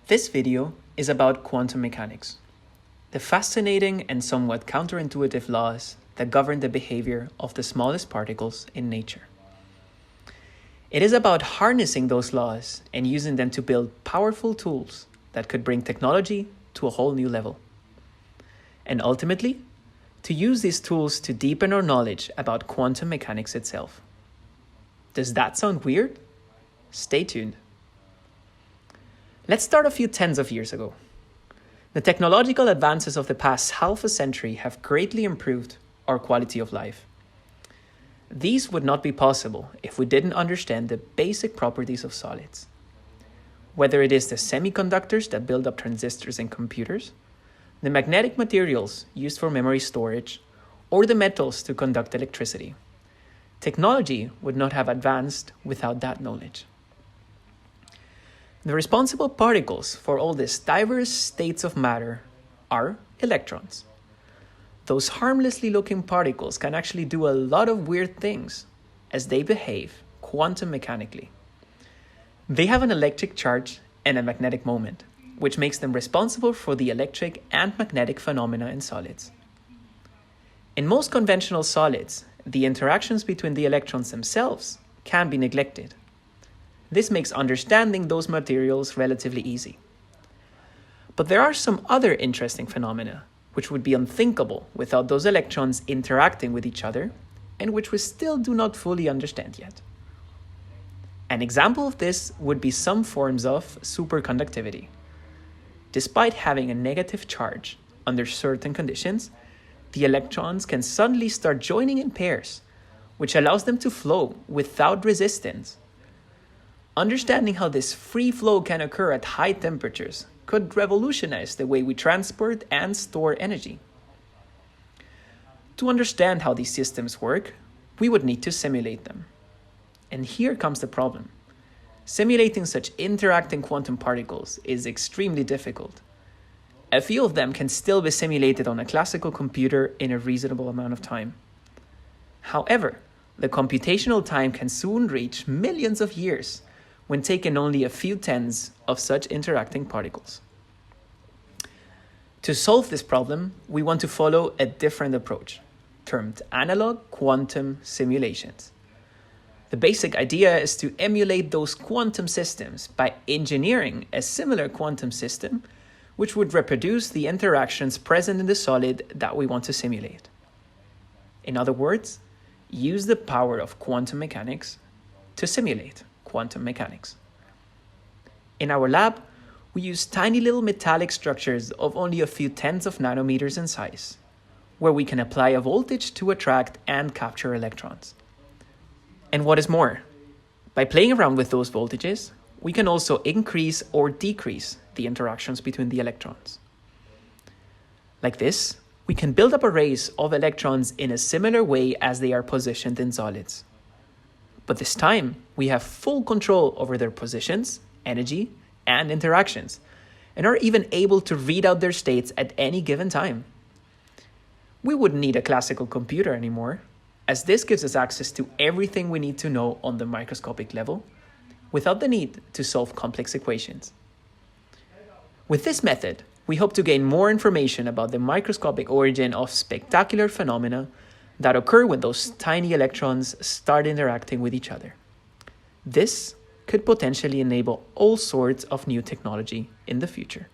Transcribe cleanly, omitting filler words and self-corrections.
This video is about quantum mechanics, the fascinating and somewhat counterintuitive laws that govern the behavior of the smallest particles in nature. It is about harnessing those laws and using them to build powerful tools that could bring technology to a whole new level. And ultimately, to use these tools to deepen our knowledge about quantum mechanics itself. Does that sound weird? Stay tuned. Let's start a few tens of years ago. The technological advances of the past half a century have greatly improved our quality of life. These would not be possible if we didn't understand the basic properties of solids. Whether it is the semiconductors that build up transistors in computers, the magnetic materials used for memory storage, or the metals to conduct electricity. Technology would not have advanced without that knowledge. The responsible particles for all these diverse states of matter are electrons. Those harmlessly looking particles can actually do a lot of weird things as they behave quantum mechanically. They have an electric charge and a magnetic moment, which makes them responsible for the electric and magnetic phenomena in solids. In most conventional solids, the interactions between the electrons themselves can be neglected. This makes understanding those materials relatively easy. But there are some other interesting phenomena which would be unthinkable without those electrons interacting with each other and which we still do not fully understand yet. An example of this would be some forms of superconductivity. Despite having a negative charge, under certain conditions, the electrons can suddenly start joining in pairs, which allows them to flow without resistance. Understanding how this free flow can occur at high temperatures could revolutionize the way we transport and store energy. To understand how these systems work, we would need to simulate them. And here comes the problem. Simulating such interacting quantum particles is extremely difficult. A few of them can still be simulated on a classical computer in a reasonable amount of time. However, the computational time can soon reach millions of years when taking only a few tens of such interacting particles. To solve this problem, we want to follow a different approach, termed analog quantum simulations. The basic idea is to emulate those quantum systems by engineering a similar quantum system which would reproduce the interactions present in the solid that we want to simulate. In other words, use the power of quantum mechanics to simulate quantum mechanics. In our lab, we use tiny little metallic structures of only a few tens of nanometers in size, where we can apply a voltage to attract and capture electrons. And what is more, by playing around with those voltages, we can also increase or decrease the interactions between the electrons. Like this, we can build up arrays of electrons in a similar way as they are positioned in solids. But this time, we have full control over their positions, energy, and interactions, and are even able to read out their states at any given time. We wouldn't need a classical computer anymore, as this gives us access to everything we need to know on the microscopic level, without the need to solve complex equations. With this method, we hope to gain more information about the microscopic origin of spectacular phenomena that occur when those tiny electrons start interacting with each other. This could potentially enable all sorts of new technology in the future.